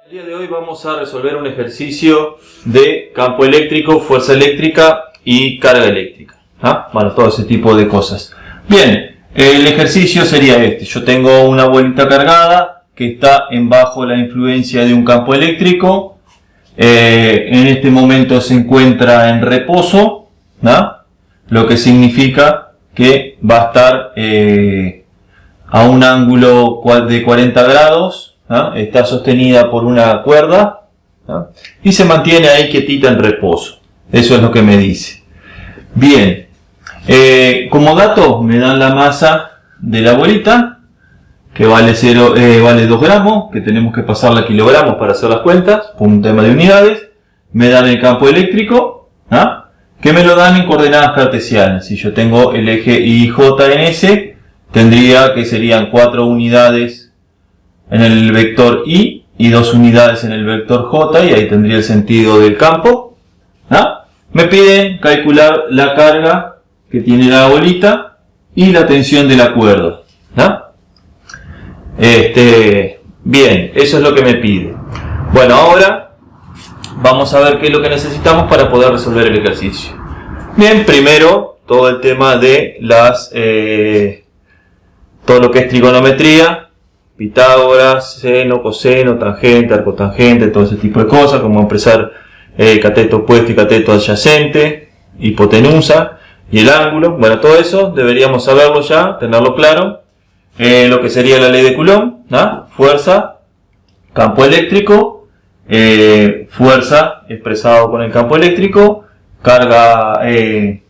El día de hoy vamos a resolver un ejercicio de campo eléctrico, fuerza eléctrica y carga eléctrica. Bueno, todo ese tipo de cosas. Bien, el ejercicio sería este. Yo tengo una bolita cargada que está bajo la influencia de un campo eléctrico. En este momento se encuentra en reposo, lo que significa que va a estar a un ángulo de 40 grados. Está sostenida por una cuerda y se mantiene ahí quietita en reposo. Eso es lo que me dice. Bien, como dato me dan la masa de la bolita, que vale 2 gramos, que tenemos que pasarla a kilogramos para hacer las cuentas, por un tema de unidades. Me dan el campo eléctrico, que me lo dan en coordenadas cartesianas. Si yo tengo el eje IJ en S, tendría que serían 4 unidades en el vector Y y 2 unidades en el vector J, y ahí tendría el sentido del campo. Me piden calcular la carga que tiene la bolita y la tensión de la cuerda. Bien, eso es lo que me pide. Bueno, ahora vamos a ver qué es lo que necesitamos para poder resolver el ejercicio. Bien, primero todo el tema de todo lo que es trigonometría, Pitágoras, seno, coseno, tangente, arcotangente, todo ese tipo de cosas, como expresar cateto opuesto y cateto adyacente, hipotenusa y el ángulo. Bueno, todo eso deberíamos saberlo ya, tenerlo claro. Lo que sería la ley de Coulomb, fuerza, campo eléctrico, fuerza expresado con el campo eléctrico, carga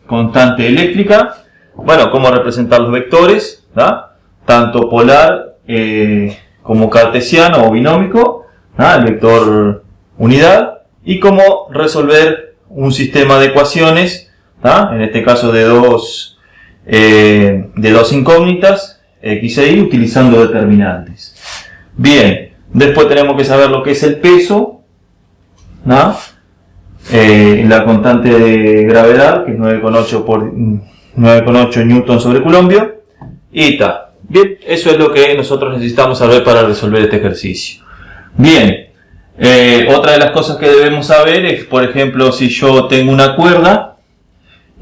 constante eléctrica. Bueno, cómo representar los vectores, tanto polar como cartesiano o binómico, el vector unidad, y cómo resolver un sistema de ecuaciones, en este caso de dos incógnitas, x e y, utilizando determinantes. Bien, después tenemos que saber lo que es el peso, la constante de gravedad, que es 9,8 newton sobre coulombio, y ta. Bien, eso es lo que nosotros necesitamos saber para resolver este ejercicio. Bien, otra de las cosas que debemos saber es, por ejemplo, si yo tengo una cuerda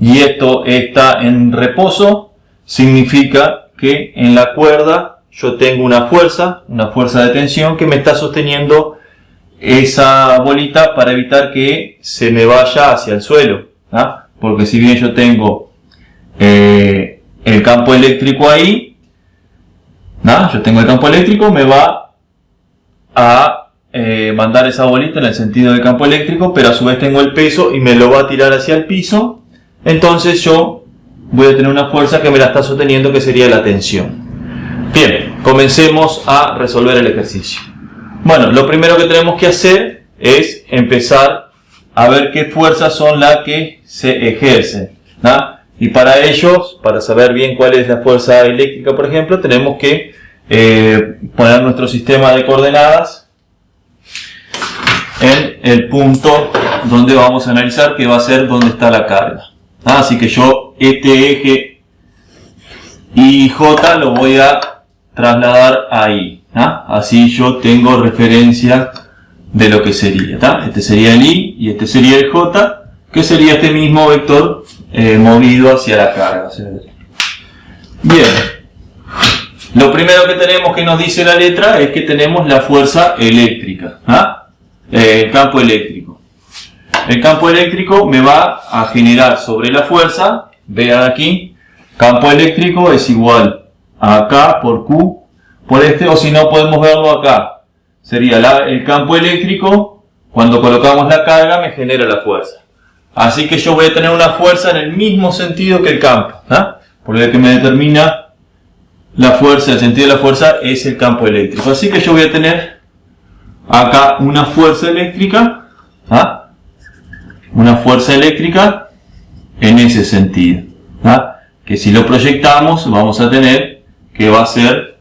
y esto está en reposo, significa que en la cuerda yo tengo una fuerza de tensión que me está sosteniendo esa bolita para evitar que se me vaya hacia el suelo. Porque si bien yo tengo el campo eléctrico ahí, yo tengo el campo eléctrico, me va a mandar esa bolita en el sentido del campo eléctrico, pero a su vez tengo el peso y me lo va a tirar hacia el piso. Entonces yo voy a tener una fuerza que me la está sosteniendo, que sería la tensión. Bien, comencemos a resolver el ejercicio. Bueno, lo primero que tenemos que hacer es empezar a ver qué fuerzas son las que se ejercen. Y para ellos, para saber bien cuál es la fuerza eléctrica, por ejemplo, tenemos que poner nuestro sistema de coordenadas en el punto donde vamos a analizar, que va a ser donde está la carga. Así que yo este eje IJ lo voy a trasladar ahí. Así yo tengo referencia de lo que sería. Este sería el I y este sería el J, que sería este mismo vector movido hacia la carga. Bien, lo primero que tenemos que nos dice la letra es que tenemos la fuerza eléctrica, el campo eléctrico. El campo eléctrico me va a generar sobre la fuerza, vean aquí, campo eléctrico es igual a K por Q por este, o si no podemos verlo acá, sería el campo eléctrico, cuando colocamos la carga me genera la fuerza. Así que yo voy a tener una fuerza en el mismo sentido que el campo, porque el que me determina la fuerza, el sentido de la fuerza es el campo eléctrico. Así que yo voy a tener acá una fuerza eléctrica, en ese sentido, que si lo proyectamos vamos a tener que va a ser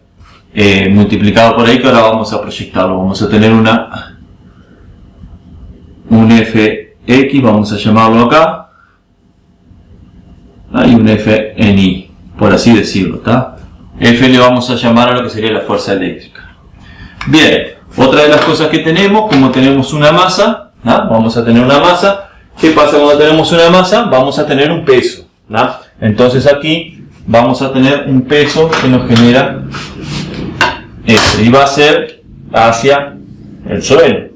multiplicado por ahí, que ahora vamos a proyectarlo. Vamos a tener un Fx, vamos a llamarlo acá, y un F en I, por así decirlo. F le vamos a llamar a lo que sería la fuerza eléctrica. Bien, Otra de las cosas que tenemos, como tenemos una masa, ¿no? Vamos a tener una masa. ¿Qué pasa cuando tenemos una masa? Vamos a tener un peso, ¿no? Entonces aquí vamos a tener un peso que nos genera eso, y va a ser hacia el suelo.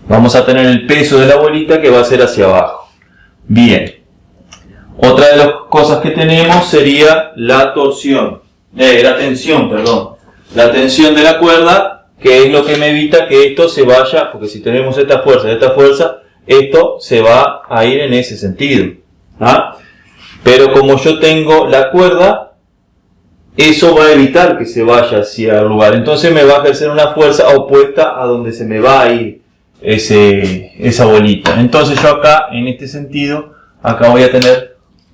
Vamos a tener el peso de la bolita que va a ser hacia abajo. Bien. Otra de las cosas que tenemos sería la tensión, perdón. La tensión de la cuerda, que es lo que me evita que esto se vaya, porque si tenemos esta fuerza, esto se va a ir en ese sentido. ¿Ah? Pero como yo tengo la cuerda, eso va a evitar que se vaya hacia el lugar. Entonces me va a ejercer una fuerza opuesta a donde se me va a ir esa bolita. Entonces yo acá, en este sentido, acá voy a tener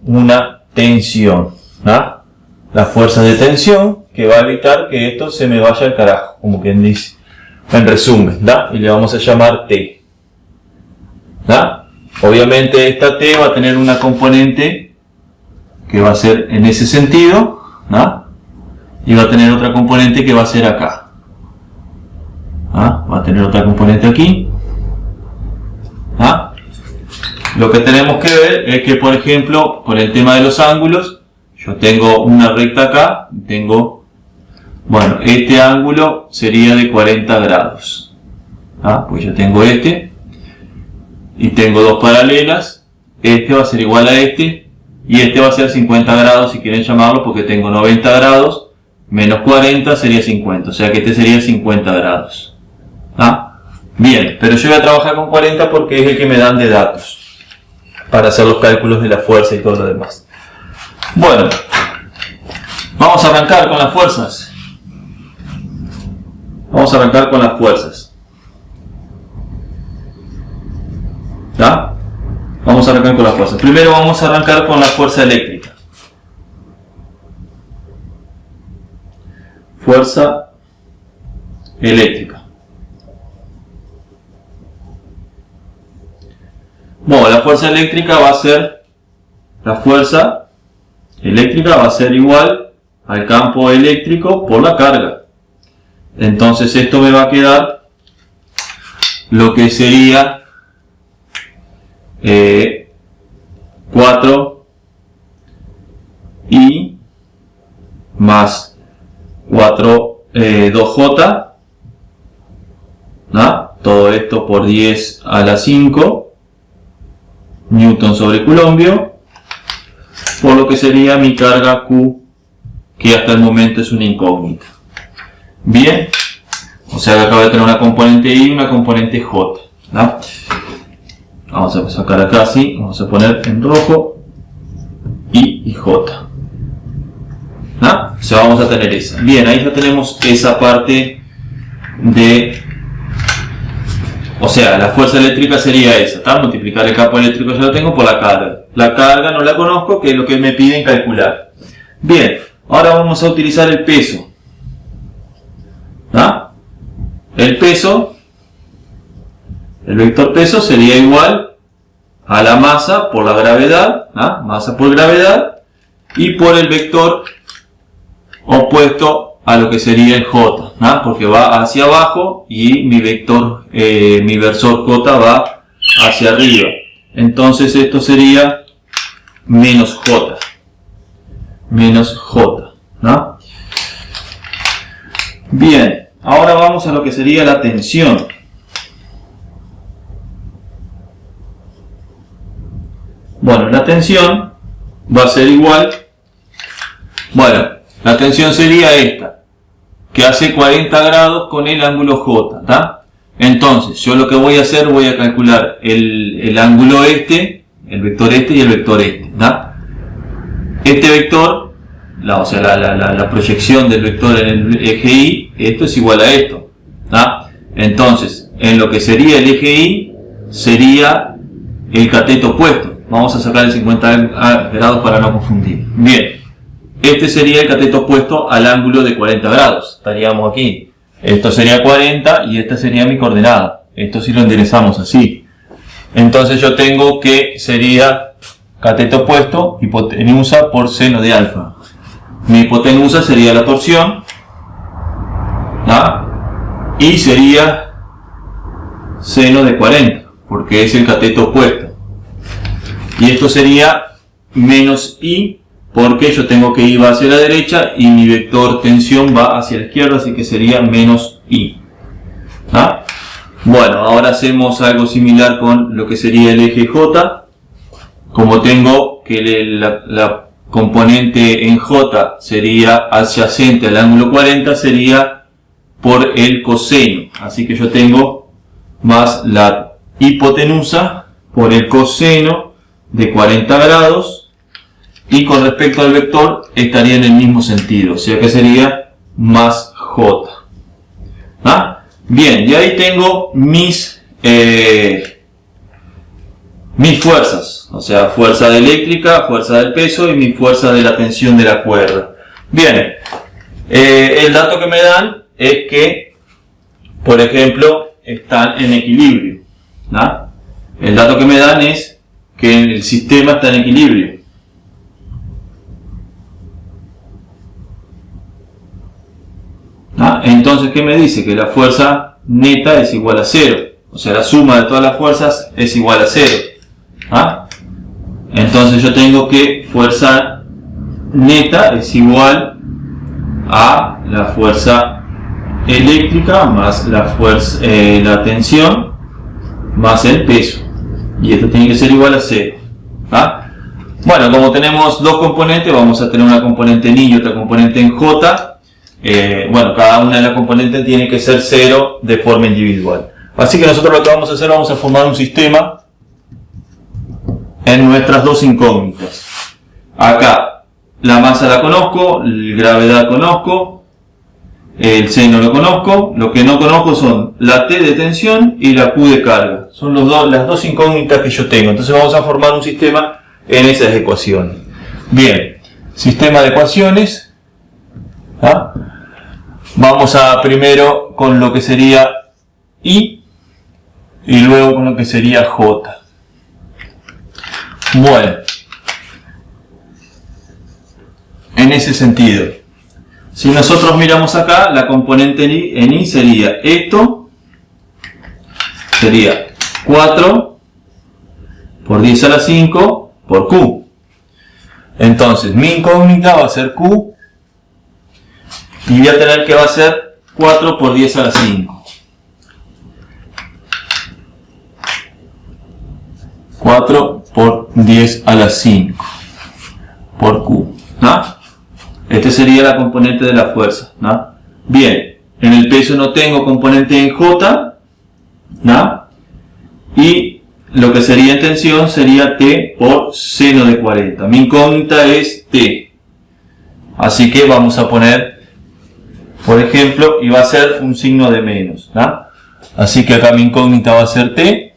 una tensión, ¿no? La fuerza de tensión que va a evitar que esto se me vaya al carajo, como quien dice, en resumen, ¿no? Y le vamos a llamar T, ¿no? Obviamente esta T va a tener una componente que va a ser en ese sentido, ¿no? Y va a tener otra componente que va a ser acá, ¿no? Va a tener otra componente aquí, ¿no? Lo que tenemos que ver es que, por ejemplo, con el tema de los ángulos, yo tengo una recta acá, bueno, este ángulo sería de 40 grados. ¿Ah? Pues yo tengo este, y tengo dos paralelas, este va a ser igual a este, y este va a ser 50 grados, si quieren llamarlo, porque tengo 90 grados, menos 40 sería 50, o sea que este sería 50 grados. ¿Ah? Bien, pero yo voy a trabajar con 40 porque es el que me dan de datos, para hacer los cálculos de la fuerza y todo lo demás. Bueno, vamos a arrancar con las fuerzas. ¿Ya? Vamos a arrancar con las fuerzas. Primero vamos a arrancar con la fuerza eléctrica. Fuerza eléctrica. Bueno, la fuerza eléctrica va a ser, igual al campo eléctrico por la carga. Entonces esto me va a quedar lo que sería 4I más 2J, ¿no? Todo esto por 10 a la 5 Newton sobre Coulombio, por lo que sería mi carga Q, que hasta el momento es una incógnita. Bien, o sea que acabo de tener una componente I y una componente J, ¿no? Vamos a sacar acá así, vamos a poner en rojo I y J, ¿no? O sea, vamos a tener esa. Bien, ahí ya tenemos esa parte de... O sea, la fuerza eléctrica sería esa, ¿tá? Multiplicar el campo eléctrico, ya lo tengo, por la carga. La carga no la conozco, que es lo que me piden calcular. Bien, ahora vamos a utilizar el peso. ¿Ah? El peso, el vector peso sería igual a la masa por la gravedad, ¿ah? Masa por gravedad, y por el vector opuesto a lo que sería el J, ¿no? Porque va hacia abajo y mi vector, mi versor J va hacia arriba. Entonces esto sería menos J, ¿no? Bien, ahora vamos a lo que sería la tensión. Bueno, la tensión va a ser igual, bueno, la tensión sería esta, que hace 40 grados con el ángulo J, ¿tá? Entonces, yo lo que voy a hacer, voy a calcular el ángulo este, el vector este y el vector este, ¿tá? Este vector, la proyección del vector en el eje Y, esto es igual a esto, ¿tá? Entonces, en lo que sería el eje Y, sería el cateto opuesto. Vamos a sacar el 50 grados para no confundir. Bien. Este sería el cateto opuesto al ángulo de 40 grados. Estaríamos aquí. Esto sería 40 y esta sería mi coordenada. Esto si lo enderezamos así. Entonces yo tengo que sería cateto opuesto, hipotenusa por seno de alfa. mi hipotenusa sería la torsión, ¿no? Y sería seno de 40, porque es el cateto opuesto. Y esto sería menos I, porque yo tengo que I va hacia la derecha y mi vector tensión va hacia la izquierda, así que sería menos I. ¿Ah? Bueno, ahora hacemos algo similar con lo que sería el eje J. Como tengo que la componente en J sería adyacente al ángulo 40, sería por el coseno. Así que yo tengo más la hipotenusa por el coseno de 40 grados. Y con respecto al vector estaría en el mismo sentido. O sea que sería más J. ¿Ah? Bien, y ahí tengo mis fuerzas, o sea, fuerza eléctrica, fuerza del peso y mi fuerza de la tensión de la cuerda. Bien, el dato que me dan es que, por ejemplo, están en equilibrio, ¿no? El dato que me dan es que el sistema está en equilibrio. ¿No? Entonces, ¿qué me dice? Que la fuerza neta es igual a 0. O sea, la suma de todas las fuerzas es igual a 0. ¿Ah? Entonces yo tengo que fuerza neta es igual a la fuerza eléctrica más la fuerza, la tensión más el peso. Y esto tiene que ser igual a 0. ¿Ah? Bueno, como tenemos dos componentes, vamos a tener una componente en I y otra componente en J. Bueno, cada una de las componentes tiene que ser 0 de forma individual. Así que nosotros lo que vamos a hacer, vamos a formar un sistema en nuestras dos incógnitas. Acá la masa la conozco, la gravedad conozco, el seno lo conozco. Lo que no conozco son la T de tensión y la Q de carga. Son las dos incógnitas que yo tengo. Entonces vamos a formar un sistema en esas ecuaciones. Bien, sistema de ecuaciones. ¿Ah? Vamos a primero con lo que sería I y luego con lo que sería J. Bueno, en ese sentido, si nosotros miramos acá, la componente en I sería esto, sería 4 por 10 a la 5 por Q. Entonces mi incógnita va a ser Q y voy a tener que va a ser 4 por 10 a la 5. 4 por 10 a la 5 por Q. ¿No? Este sería la componente de la fuerza. ¿No? Bien, en el peso no tengo componente en J. ¿No? Y lo que sería en tensión sería T por seno de 40. Mi incógnita es T. Así que vamos a poner, por ejemplo, y va a ser un signo de menos. ¿No? Así que acá mi incógnita va a ser T.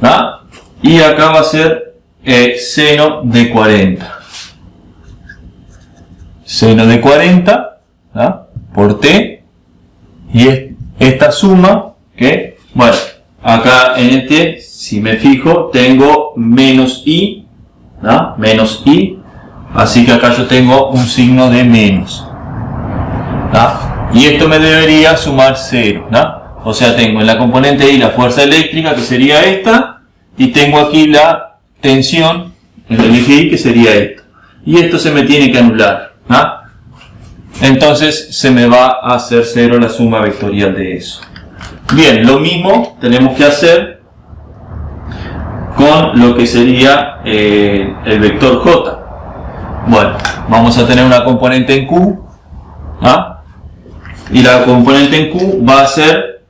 ¿No? Y acá va a ser seno de 40. Seno de 40, ¿no? Por T. Y esta suma, que, bueno, acá en este, si me fijo, tengo menos I, ¿no? Menos I. Así que acá yo tengo un signo de menos. ¿No? Y esto me debería sumar 0, ¿no? O sea, tengo en la componente I la fuerza eléctrica, que sería esta, y tengo aquí la tensión en el eje I, que sería esto. Y esto se me tiene que anular, ¿no? Entonces se me va a hacer 0 la suma vectorial de eso. Bien, lo mismo tenemos que hacer con lo que sería el vector J. Bueno, vamos a tener una componente en Q, ¿ah? Y la componente en Q va a ser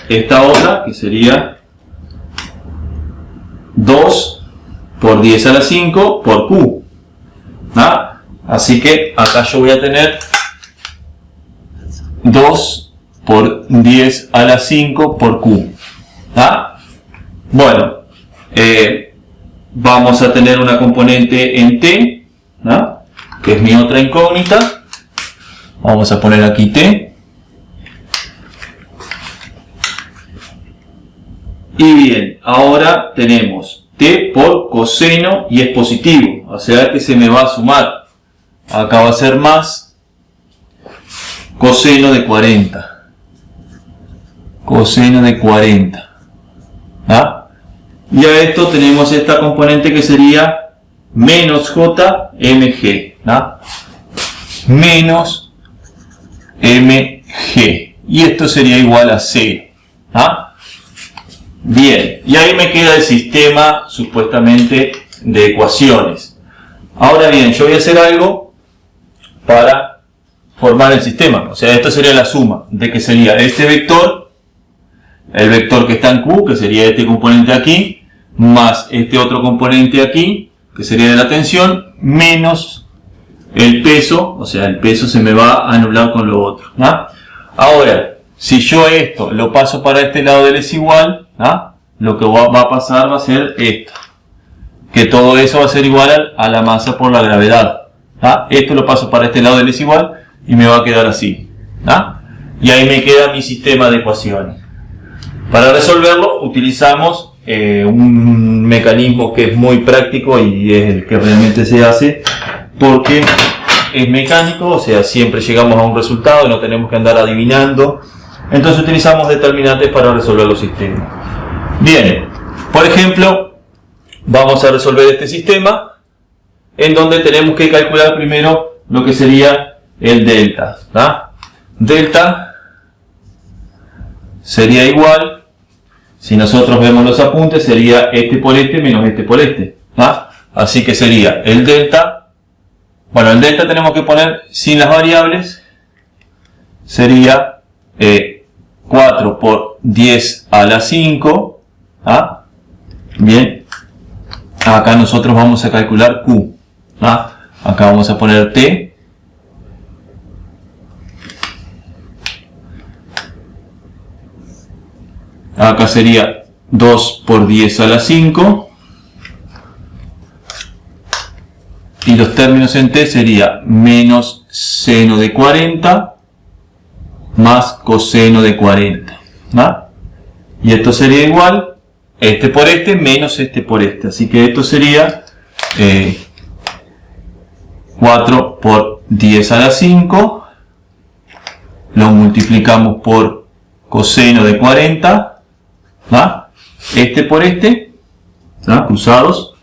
esta otra, que sería 2 por 10 a la 5 por Q. ¿Ah? Así que acá yo voy a tener 2 por 10 a la 5 por Q. ¿Ah? Bueno, vamos a tener una componente en T, ¿no? Que es mi otra incógnita. Vamos a poner aquí T. Y bien, ahora tenemos t por coseno y es positivo, o sea que se me va a sumar. Acá va a ser más coseno de 40. Coseno de 40. ¿Ah? Y a esto tenemos esta componente que sería menos jmg. ¿Ah? Menos mg. Y esto sería igual a 0. ¿Ah? Bien, y ahí me queda el sistema supuestamente de ecuaciones. Ahora bien, yo voy a hacer algo para formar el sistema. O sea, esto sería la suma de que sería este vector, el vector que está en Q, que sería este componente aquí, más este otro componente aquí, que sería de la tensión, menos el peso, o sea, el peso se me va a anular con lo otro. ¿No? Ahora, si yo esto lo paso para este lado del es igual, ¿ah? Lo que va a pasar va a ser esto. Que todo eso va a ser igual a la masa por la gravedad. ¿Ah? Esto lo paso para este lado del es igual y me va a quedar así. ¿Ah? Y ahí me queda mi sistema de ecuaciones. Para resolverlo utilizamos un mecanismo que es muy práctico y es el que realmente se hace porque es mecánico, o sea, siempre llegamos a un resultado y no tenemos que andar adivinando. Entonces utilizamos determinantes para resolver los sistemas. Bien, por ejemplo, vamos a resolver este sistema en donde tenemos que calcular primero lo que sería el delta. ¿Ah? Delta sería igual, si nosotros vemos los apuntes, sería este por este menos este por este. ¿Ah? Así que sería el delta, bueno, el delta tenemos que poner sin las variables, sería 4 por 10 a la 5. ¿Ah? Bien, acá nosotros vamos a calcular Q. ¿Ah? Acá vamos a poner T. Acá sería 2 por 10 a la 5. Y los términos en T sería menos seno de 40 más coseno de 40. ¿Ah? Y esto sería igual este por este menos este por este. Así que esto sería 4 por 10 a la 5. Lo multiplicamos por coseno de 40. ¿Ah? Este por este. ¿Ah? Cruzados.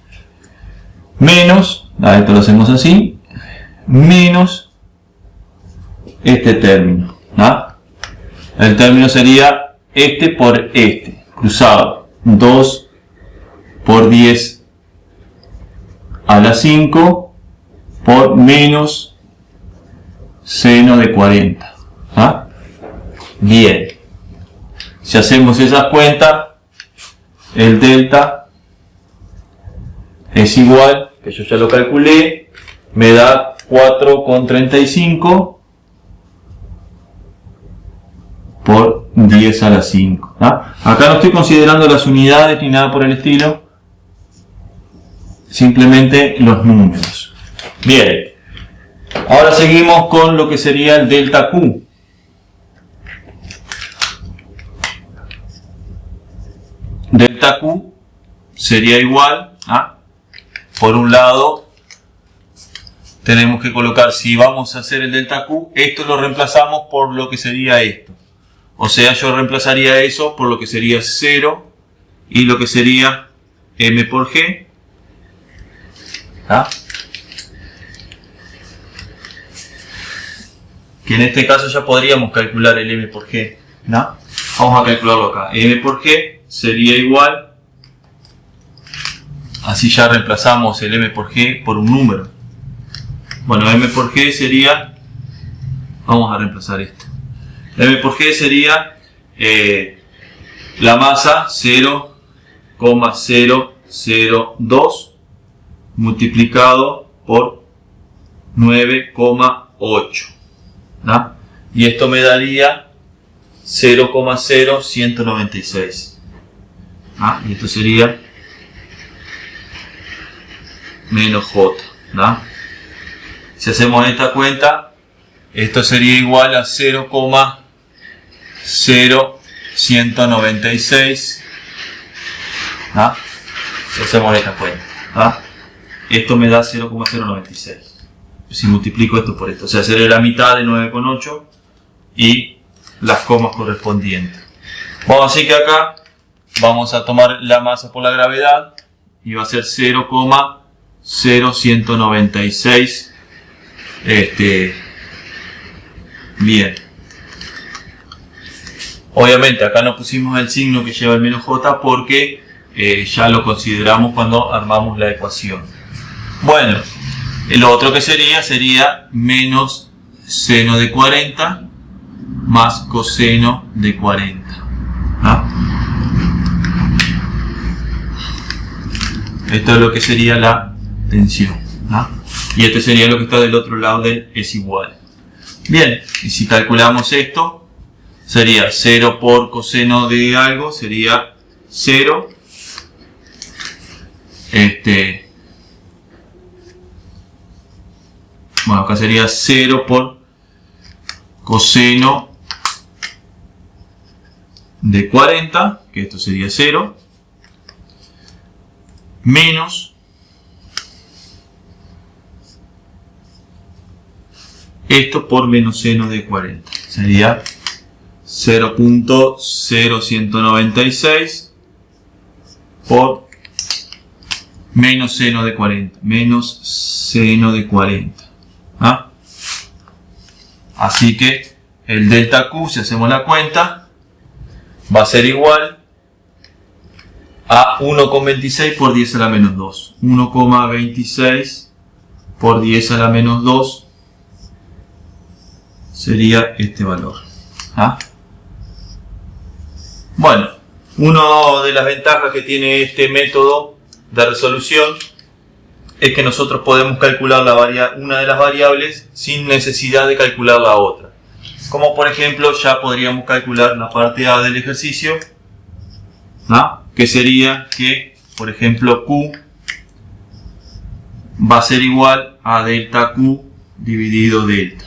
Menos, esto lo hacemos así. Menos este término. ¿Ah? El término sería este por este. Cruzado. 2 por 10 a la 5 por menos seno de 40. ¿Ah? Bien. Si hacemos esas cuentas, el delta es igual, que yo ya lo calculé, me da 4,35 por 10 a la 5. ¿Ah? Acá no estoy considerando las unidades ni nada por el estilo, simplemente los números. Bien, ahora seguimos con lo que sería el delta Q. Delta Q sería igual a, por un lado, tenemos que colocar, si vamos a hacer el delta Q, esto lo reemplazamos por lo que sería esto. O sea, yo reemplazaría eso por lo que sería 0 y lo que sería m por g. ¿Ah? Que en este caso ya podríamos calcular el m por g. ¿No? Vamos a calcularlo acá. M por g sería igual, así ya reemplazamos el m por g por un número. Bueno, m por g sería, vamos a reemplazar esto. M por g sería la masa 0,002 multiplicado por 9,8. ¿No? Y esto me daría 0,0196. Y esto sería menos J. ¿No? Si hacemos esta cuenta, esto sería igual a 0,0196. ¿No? Si hacemos esta cuenta. Esto me da 0,096. Si multiplico esto por esto. O sea, sería la mitad de 9,8 y las comas correspondientes. Vamos a decir que acá vamos a tomar la masa por la gravedad y va a ser 0,0196. Bien. Obviamente acá no pusimos el signo que lleva el menos j porque ya lo consideramos cuando armamos la ecuación. Bueno, lo otro que sería menos seno de 40 más coseno de 40. Esto es lo que sería la tensión. Y este sería lo que está del otro lado del es igual. Bien, y si calculamos esto, sería 0 por coseno de algo, sería 0. Bueno, acá sería 0 por coseno de 40, que esto sería 0, menos esto por menos seno de 40. Sería 0.0196 por menos seno de 40. Menos seno de 40. Así que el delta Q, si hacemos la cuenta, va a ser igual a 1,26 por 10 a la menos 2. 1,26 por 10 a la menos 2 sería este valor. Bueno, una de las ventajas que tiene este método de resolución es que nosotros podemos calcular una de las variables sin necesidad de calcular la otra. Como por ejemplo, ya podríamos calcular la parte A del ejercicio, que sería que, por ejemplo, Q va a ser igual a delta Q dividido delta.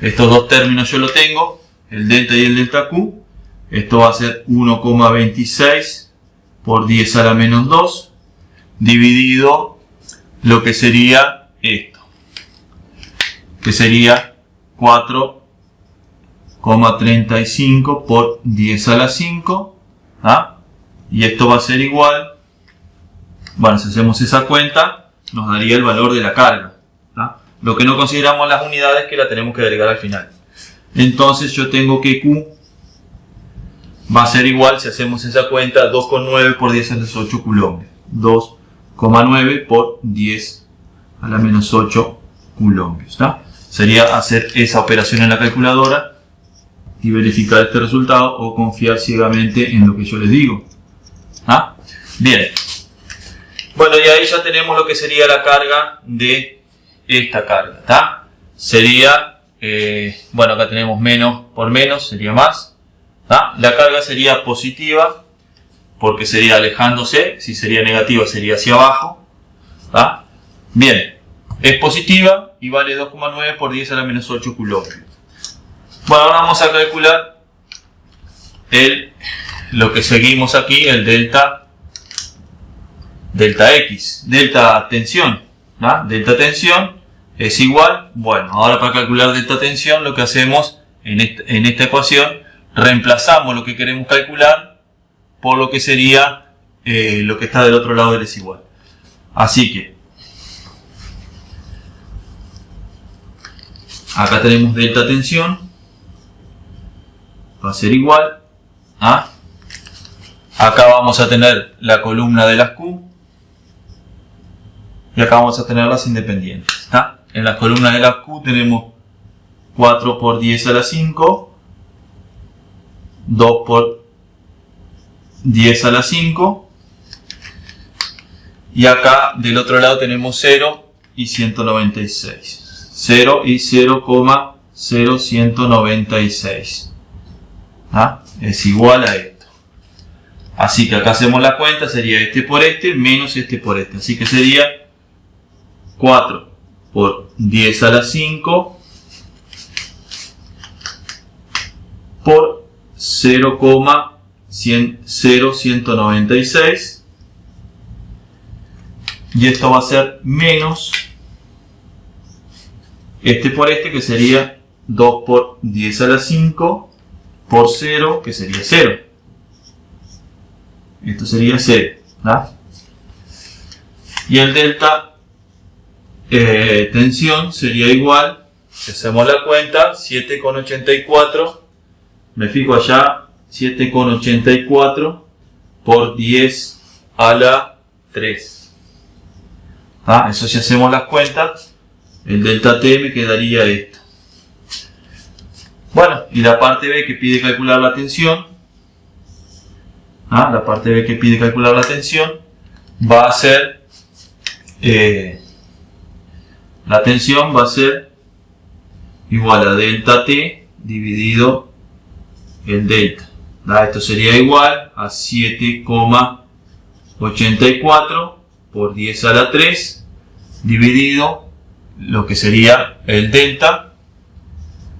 Estos dos términos yo lo tengo, el delta y el delta Q. Esto va a ser 1,26 por 10 a la menos 2 dividido lo que sería esto, que sería 4,35 por 10 a la 5. Y esto va a ser igual, bueno, si hacemos esa cuenta, nos daría el valor de la carga. Lo que no consideramos las unidades que la tenemos que agregar al final. Entonces yo tengo que Q va a ser igual, si hacemos esa cuenta, 2,9 por 10 a la 8 coulombs. 2,9 por 10 a la menos 8 coulombs. Sería hacer esa operación en la calculadora y verificar este resultado o confiar ciegamente en lo que yo les digo. Bien. Bueno, y ahí ya tenemos lo que sería la carga de esta carga. Sería, bueno, acá tenemos menos por menos, sería más. La carga sería positiva porque sería alejándose, si sería negativa sería hacia abajo. Bien, es positiva y vale 2,9 por 10 a la menos 8 coulombs. Bueno, ahora vamos a calcular lo que seguimos aquí, el delta X, delta tensión. Delta tensión es igual, bueno, ahora para calcular delta tensión lo que hacemos en esta ecuación, reemplazamos lo que queremos calcular por lo que sería lo que está del otro lado del es igual. Así que acá tenemos delta tensión, va a ser igual a, acá vamos a tener la columna de las Q y acá vamos a tenerlas independientes. En las columnas de las Q tenemos 4 por 10 a la 5, 2 por 10 a la 5, y acá del otro lado tenemos 0 y 196. 0 y 0,0196. Es igual a esto. Así que acá hacemos la cuenta, sería este por este menos este por este. Así que sería 4 por 10 a la 5 por 0,0196 y esto va a ser menos este por este, que sería 2 por 10 a la 5 por 0, que sería 0. Esto sería 0, ¿verdad? Y el delta tensión sería igual, si hacemos la cuenta, 7,84, me fijo allá, 7,84 por 10 a la 3. ¿Ah? Eso si hacemos las cuentas, el delta T me quedaría esto. Bueno, y la parte B que pide calcular la tensión, la parte B que pide calcular la tensión, va a ser, la tensión va a ser igual a delta T dividido el delta. Esto sería igual a 7,84 por 10 a la 3 dividido lo que sería el delta,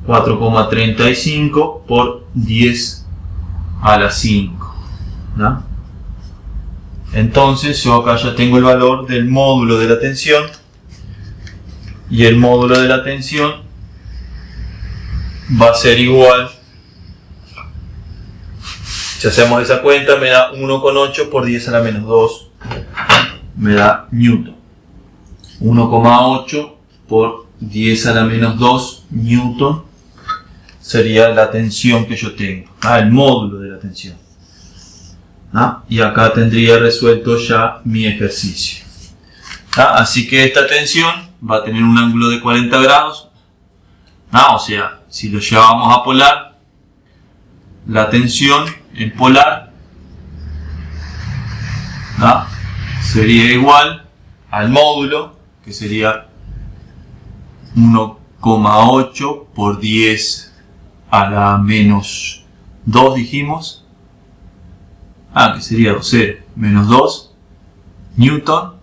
4,35 por 10 a la 5. ¿No? Entonces yo acá ya tengo el valor del módulo de la tensión, y el módulo de la tensión va a ser igual, si hacemos esa cuenta, me da 1,8 por 10 a la menos 2, me da newton. 1,8 por 10 a la menos 2 newton sería la tensión que yo tengo, el módulo de la tensión. Y acá tendría resuelto ya mi ejercicio. Así que esta tensión va a tener un ángulo de 40 grados. O sea, si lo llevamos a polar, la tensión en polar sería igual al módulo, que sería 1,8 por 10 a la menos 2, dijimos. Que sería 0, menos 2 newton,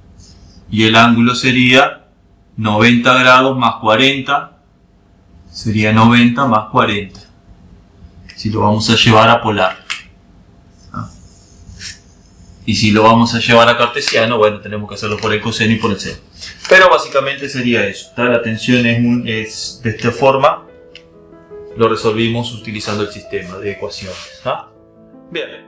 y el ángulo sería 90 grados más 40, sería 90 más 40, si lo vamos a llevar a polar. Y si lo vamos a llevar a cartesiano, bueno, tenemos que hacerlo por el coseno y por el seno. Pero básicamente sería eso. La tensión es de esta forma. Lo resolvimos utilizando el sistema de ecuaciones. Bien.